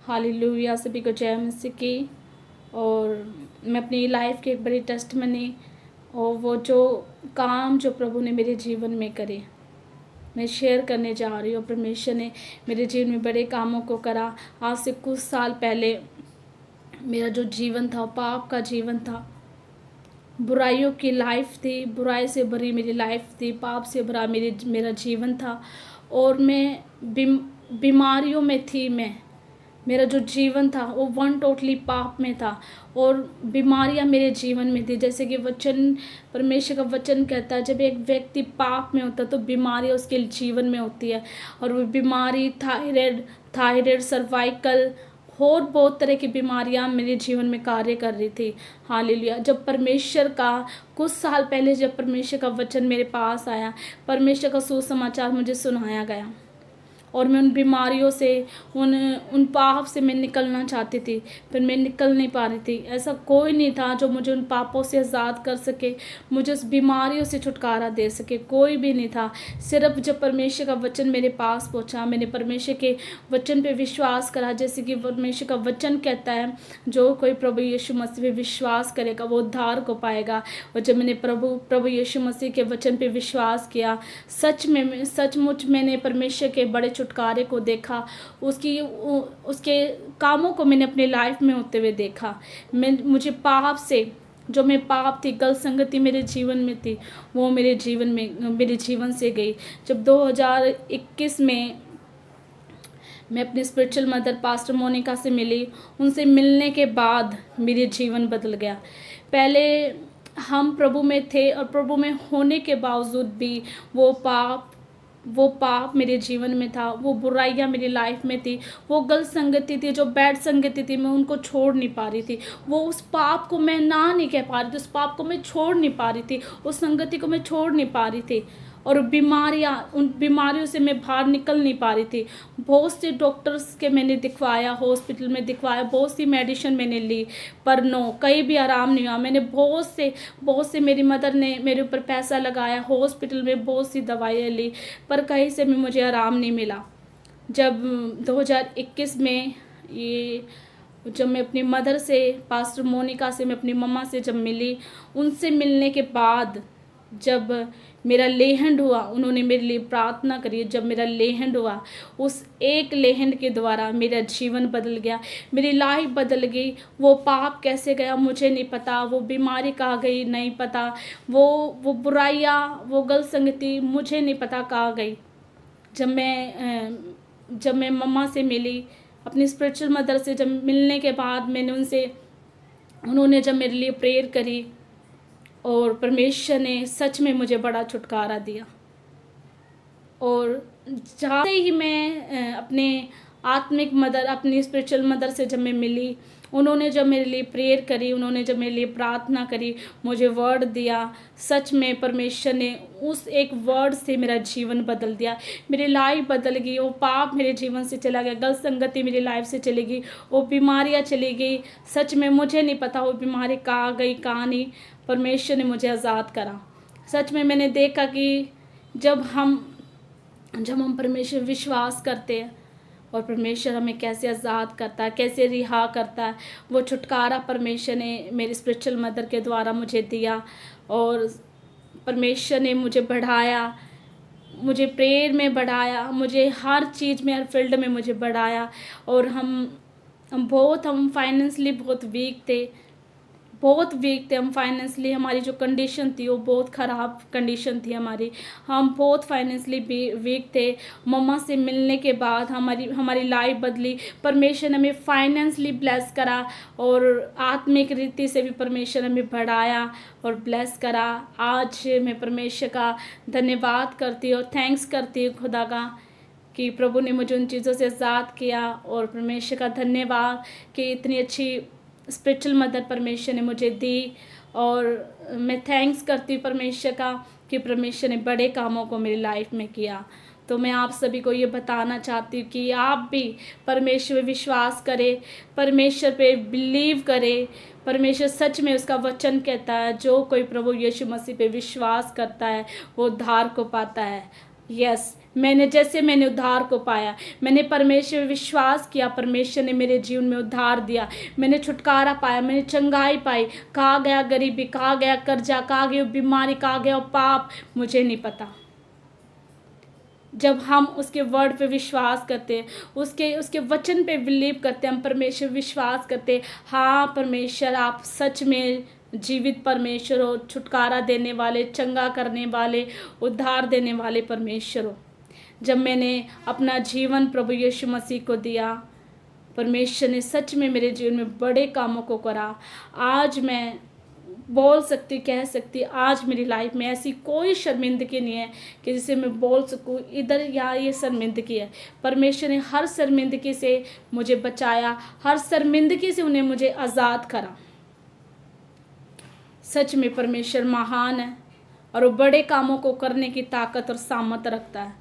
Hallelujah. सभी को जय मसीह की। और मैं अपनी लाइफ की एक बड़ी टेस्टमनी और वो जो काम जो प्रभु ने मेरे जीवन में करे मैं शेयर करने जा रही हूँ। परमेश्वर ने मेरे जीवन में बड़े कामों को करा। आज से कुछ साल पहले मेरा जो जीवन था पाप का जीवन था, बुराइयों की लाइफ थी, बुराई से भरी मेरी लाइफ थी, पाप से भरा मेरा जीवन था। और मैं बीमारियों में थी। मेरा जो जीवन था वो वन टोटली पाप में था और बीमारियां मेरे जीवन में थी। जैसे कि वचन, परमेश्वर का वचन कहता है, जब एक व्यक्ति पाप में होता है तो बीमारियां उसके जीवन में होती है। और वो बीमारी थायराइड, सर्वाइकल और बहुत तरह की बीमारियां मेरे जीवन में कार्य कर रही थी। हालेलुया। जब परमेश्वर का कुछ साल पहले जब परमेश्वर का वचन मेरे पास आया, परमेश्वर का सुसमाचार मुझे सुनाया गया और मैं उन बीमारियों से, उन पाप से मैं निकलना चाहती थी, पर मैं निकल नहीं पा रही थी। ऐसा कोई नहीं था जो मुझे उन पापों से आज़ाद कर सके, मुझे उस बीमारियों से छुटकारा दे सके, कोई भी नहीं था। सिर्फ जब परमेश्वर का वचन मेरे पास पहुंचा, मैंने परमेश्वर के वचन पे विश्वास करा। जैसे कि परमेश्वर का वचन कहता है, जो कोई प्रभु यीशु मसीह पे विश्वास करेगा वो उद्धार को पाएगा। और जब मैंने प्रभु यीशु मसीह के वचन पे विश्वास किया, सचमुच मैंने परमेश्वर के बड़े छुटकारे को देखा। उसके कामों को मैंने अपनी लाइफ में होते हुए देखा। मुझे पाप से, जो मैं पाप थी, गलत संगति मेरे जीवन में थी, वो मेरे जीवन से गई। जब 2021 में मैं अपनी स्पिरिचुअल मदर पास्टर मोनिका से मिली, उनसे मिलने के बाद मेरे जीवन बदल गया। पहले हम प्रभु में थे और प्रभु में होने के बावजूद भी वो पाप मेरे जीवन में था, वो बुराइयां मेरी लाइफ में थी, वो गलत संगति थी, जो बैड संगति थी, मैं उनको छोड़ नहीं पा रही थी। वो उस पाप को मैं ना नहीं कह पा रही थी, उस पाप को मैं छोड़ नहीं पा रही थी, उस संगति को मैं छोड़ नहीं पा रही थी। और उन बीमारियों से मैं बाहर निकल नहीं पा रही थी। बहुत से डॉक्टर्स के मैंने दिखवाया, हॉस्पिटल में दिखवाया, बहुत सी मेडिसिन मैंने ली, पर नो, कहीं भी आराम नहीं हुआ। मैंने बहुत से मेरी मदर ने मेरे ऊपर पैसा लगाया, हॉस्पिटल में बहुत सी दवाइयाँ ली, पर कहीं से भी मुझे आराम नहीं मिला। जब 2021 में जब मैं अपनी मदर से, पास्टर मोनिका से, मैं अपनी मम्मा से जब मिली, उनसे मिलने के बाद जब मेरा लेहंड हुआ, उन्होंने मेरे लिए प्रार्थना करी। जब मेरा लेहंड हुआ, उस एक लेहंड के द्वारा मेरा जीवन बदल गया, मेरी लाइफ बदल गई। वो पाप कैसे गया मुझे नहीं पता, वो बीमारी कहाँ गई नहीं पता, वो बुराइयाँ, वो गलत संगति मुझे नहीं पता कहाँ गई। जब मैं मम्मा से मिली, अपनी स्पिरिचुअल मदर से जब मिलने के बाद उन्होंने जब मेरे लिए प्रेयर करी और परमेश्वर ने सच में मुझे बड़ा छुटकारा दिया। और जहाँ ही मैं अपने आत्मिक मदर, अपनी स्पिरिचुअल मदर से जब मैं मिली, उन्होंने जब मेरे लिए प्रेयर करी, उन्होंने जब मेरे लिए प्रार्थना करी, मुझे वर्ड दिया, सच में परमेश्वर ने उस एक वर्ड से मेरा जीवन बदल दिया, मेरी लाइफ बदल गई। वो पाप मेरे जीवन से चला गया, गलत संगति मेरी लाइफ से चली गई, वो बीमारियाँ चली गई। सच में मुझे नहीं पता वो बीमारी कहाँ गई कहाँ नहीं, परमेश्वर ने मुझे आज़ाद करा। सच में मैंने देखा कि जब हम परमेश्वर विश्वास करते हैं और परमेश्वर हमें कैसे आज़ाद करता है, कैसे रिहा करता है, वो छुटकारा परमेश्वर ने मेरी स्पिरिचुअल मदर के द्वारा मुझे दिया। और परमेश्वर ने मुझे बढ़ाया, मुझे प्रेयर में बढ़ाया, मुझे हर चीज़ में, हर फील्ड में मुझे बढ़ाया। और हम फाइनेंशियली बहुत वीक थे, हम फाइनेंशियली, हमारी जो कंडीशन थी वो बहुत ख़राब कंडीशन थी हमारी, हम बहुत फाइनेंशियली वीक थे। मम्मा से मिलने के बाद हमारी लाइफ बदली, परमेश्वर ने हमें फाइनेंशियली ब्लेस करा और आत्मिक रीति से भी परमेश्वर हमें बढ़ाया और ब्लेस करा। आज मैं परमेश्वर का धन्यवाद करती हूँ और थैंक्स करती हूँ खुदा का कि प्रभु ने मुझे उन चीज़ों से आज़ाद किया। और परमेश्वर का धन्यवाद कि इतनी अच्छी स्पिरिचुअल मदर परमेश्वर ने मुझे दी। और मैं थैंक्स करती हूँ परमेश्वर का कि परमेश्वर ने बड़े कामों को मेरी लाइफ में किया। तो मैं आप सभी को ये बताना चाहती हूँ कि आप भी परमेश्वर पे विश्वास करें, परमेश्वर पे बिलीव करें। परमेश्वर सच में, उसका वचन कहता है, जो कोई प्रभु यीशु मसीह पे विश्वास करता है वो उद्धार को पाता है। यस, मैंने उद्धार को पाया, मैंने परमेश्वर में विश्वास किया, परमेश्वर ने मेरे जीवन में उद्धार दिया, मैंने छुटकारा पाया, मैंने चंगाई पाई। कहाँ गया गरीबी, कहाँ गया कर्जा, कहाँ गई बीमारी, कहाँ गया पाप, मुझे नहीं पता। जब हम उसके वर्ड पे विश्वास करते हैं, उसके वचन पे बिलीव करते हैं, हम परमेश्वर विश्वास करते हैं, हाँ परमेश्वर आप सच में जीवित परमेश्वर हो, छुटकारा देने वाले, चंगा करने वाले, उद्धार देने वाले परमेश्वर हो। जब मैंने अपना जीवन प्रभु यीशु मसीह को दिया, परमेश्वर ने सच में मेरे जीवन में बड़े कामों को करा। आज मैं बोल सकती, कह सकती, आज मेरी लाइफ में ऐसी कोई शर्मिंदगी नहीं है कि जिसे मैं बोल सकूं इधर या ये शर्मिंदगी है। परमेश्वर ने हर शर्मिंदगी से मुझे बचाया, हर शर्मिंदगी से उन्हें मुझे आज़ाद करा। सच में परमेश्वर महान है और वो बड़े कामों को करने की ताकत और सामर्थ रखता है।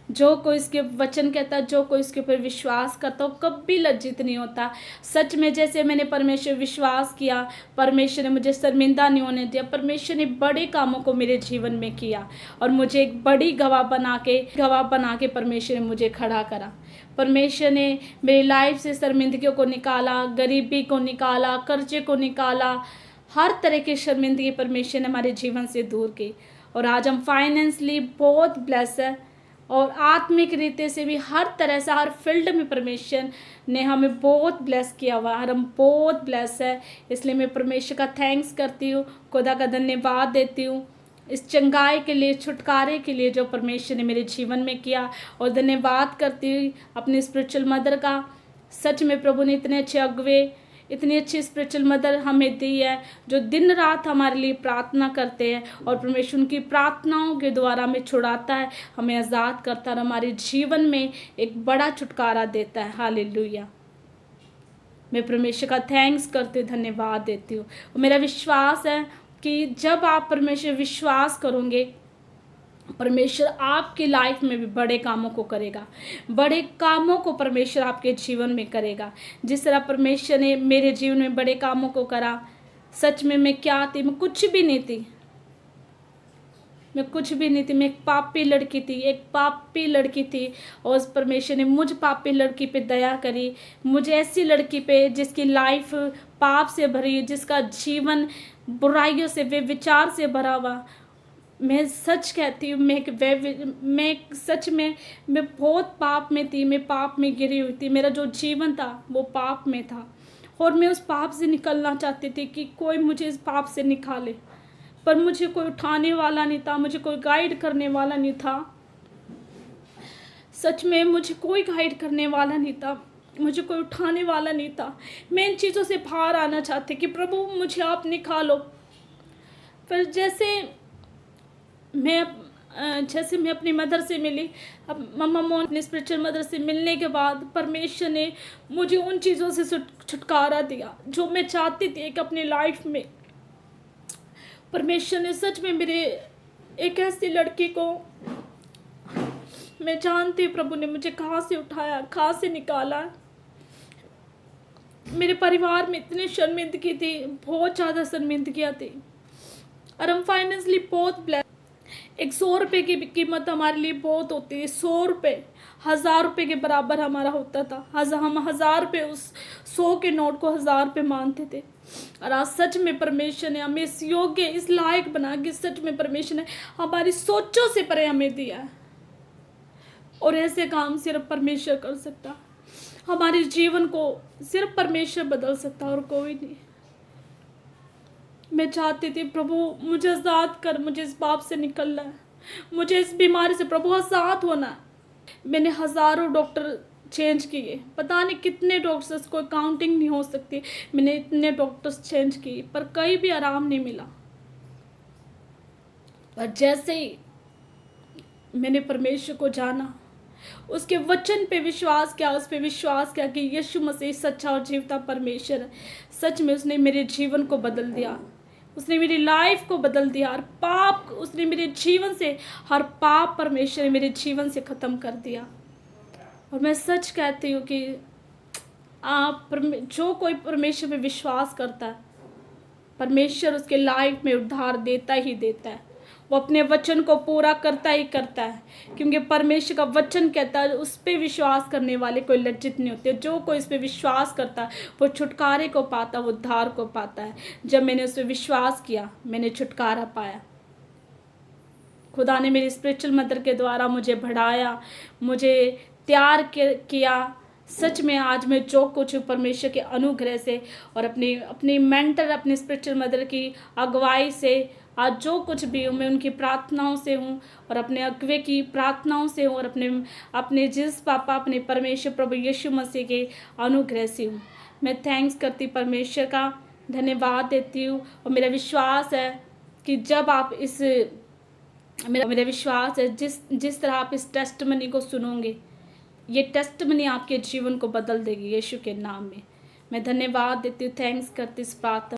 जो कोई इसके वचन कहता है, जो कोई इसके ऊपर विश्वास करता हो, कभी लज्जित नहीं होता। सच में जैसे मैंने परमेश्वर विश्वास किया, परमेश्वर ने मुझे शर्मिंदा नहीं होने दिया, परमेश्वर ने बड़े कामों को मेरे जीवन में किया और मुझे एक बड़ी गवाह बना के परमेश्वर ने मुझे खड़ा करा। परमेश्वर ने मेरी लाइफ से शर्मिंदगियों को निकाला, गरीबी को निकाला, कर्जे को निकाला, हर तरह की शर्मिंदगी परमेश्वर ने हमारे जीवन से दूर की। और आज हम फाइनेंशियली बहुत ब्लेस है और आत्मिक रीति से भी हर तरह से, हर फील्ड में परमेश्वर ने हमें बहुत ब्लेस किया हुआ है और हम बहुत ब्लेस है। इसलिए मैं परमेश्वर का थैंक्स करती हूँ, खुदा का धन्यवाद देती हूँ इस चंगाई के लिए, छुटकारे के लिए जो परमेश्वर ने मेरे जीवन में किया। और धन्यवाद करती हूँ अपनी स्पिरिचुअल मदर का। सच में प्रभु ने इतने अच्छे अगुवे, इतनी अच्छी स्पिरिचुअल मदर हमें दी है, जो दिन रात हमारे लिए प्रार्थना करते हैं और परमेश्वर उनकी प्रार्थनाओं के द्वारा हमें छुड़ाता है, हमें आज़ाद करता है और हमारे जीवन में एक बड़ा छुटकारा देता है। हालेलुया। मैं परमेश्वर का थैंक्स करती हूँ, धन्यवाद देती हूँ। मेरा विश्वास है कि जब आप परमेश्वर विश्वास करोगे, परमेश्वर आपकी लाइफ में भी बड़े कामों को करेगा, बड़े कामों को परमेश्वर आपके जीवन में करेगा। जिस तरह परमेश्वर ने मेरे जीवन में बड़े कामों को करा। सच में मैं क्या थी, मैं कुछ भी नहीं थी, मैं एक पापी लड़की थी और उस परमेश्वर ने मुझ पापी लड़की पे दया करी, मुझे ऐसी लड़की पे जिसकी लाइफ पाप से भरी, जिसका जीवन बुराइयों से, वे विचार से भरा हुआ। मैं सच कहती हूँ, मैं बहुत पाप में थी, मैं पाप में गिरी हुई थी। मेरा जो जीवन था वो पाप में था और मैं उस पाप से निकलना चाहती थी कि कोई मुझे इस पाप से निकाले, पर मुझे कोई उठाने वाला नहीं था, मुझे कोई गाइड करने वाला नहीं था। सच में मुझे कोई गाइड करने वाला नहीं था, मुझे कोई उठाने वाला नहीं था। मैं इन चीज़ों से बाहर आना चाहती कि प्रभु मुझे आप निकालो। पर जैसे मैं अपनी मदर से मिली, अब मम्मा मोहन अपनी स्पिरिचुअल मदर से मिलने के बाद परमेश्वर ने मुझे उन चीज़ों से छुटकारा दिया जो मैं चाहती थी कि अपनी लाइफ में। परमेश्वर ने सच में मेरे एक ऐसी लड़की को, मैं जानती प्रभु ने मुझे कहाँ से उठाया, कहाँ से निकाला। मेरे परिवार में इतनी शर्मिंदगी थी, बहुत ज़्यादा शर्मिंदगियाँ थी और हम फाइनेंशियली बहुत ब्लेस। एक 100 रुपये की कीमत हमारे लिए बहुत होती है। 100 रुपये 1000 रुपये के बराबर हमारा होता था। हम 1000 रुपये, उस 100 के नोट को 1000 रुपये मानते थे। और आज सच में परमेश्वर ने हमें इस योग्य, इस लायक बना के, सच में परमेश्वर ने हमारी सोचों से परे हमें दिया है। और ऐसे काम सिर्फ परमेश्वर कर सकता, हमारे जीवन को सिर्फ परमेश्वर बदल सकता और कोई नहीं। मैं चाहती थी प्रभु मुझे आज़ाद कर, मुझे इस पाप से निकलना है, मुझे इस बीमारी से प्रभु आज़ाद होना है। मैंने हज़ारों डॉक्टर चेंज किए, पता नहीं कितने डॉक्टर्स, कोई काउंटिंग नहीं हो सकती। मैंने इतने डॉक्टर्स चेंज किए पर कहीं भी आराम नहीं मिला। पर जैसे ही मैंने परमेश्वर को जाना, उसके वचन पे विश्वास किया, उस पे विश्वास किया कि यीशु मसीह सच्चा और जीवता परमेश्वर है, सच में उसने मेरे जीवन को बदल दिया, उसने मेरी लाइफ को बदल दिया। हर पाप उसने मेरे जीवन से, हर पाप परमेश्वर ने मेरे जीवन से ख़त्म कर दिया। और मैं सच कहती हूँ कि जो कोई परमेश्वर पे विश्वास करता है, परमेश्वर उसके लाइफ में उद्धार देता ही देता है। वो अपने वचन को पूरा करता ही करता है, क्योंकि परमेश्वर का वचन कहता है उस पर विश्वास करने वाले कोई लज्जित नहीं होते। जो कोई इस पर विश्वास करता है वो छुटकारे को पाता है, वो उद्धार को पाता है। जब मैंने उस पर विश्वास किया मैंने छुटकारा पाया। खुदा ने मेरी स्पिरिचुअल मदर के द्वारा मुझे बढ़ाया, मुझे तैयार किया। सच में आज मैं जो कुछ परमेश्वर के अनुग्रह से और अपनी मेंटर अपनी स्पिरिचुअल मदर की अगुवाई से आज जो कुछ भी हूँ मैं उनकी प्रार्थनाओं से हूँ और अपने अगुवे की प्रार्थनाओं से हूँ और अपने जिस पापा अपने परमेश्वर प्रभु यीशु मसीह के अनुग्रह से हूँ। मैं थैंक्स करती परमेश्वर का, धन्यवाद देती हूँ। और मेरा विश्वास है कि जब आप मेरा विश्वास है जिस तरह आप इस टेस्टमनी को सुनोगे, ये टेस्टमनी आपके जीवन को बदल देगी यीशु के नाम में। मैं धन्यवाद देती हूँ, थैंक्स करती इस बात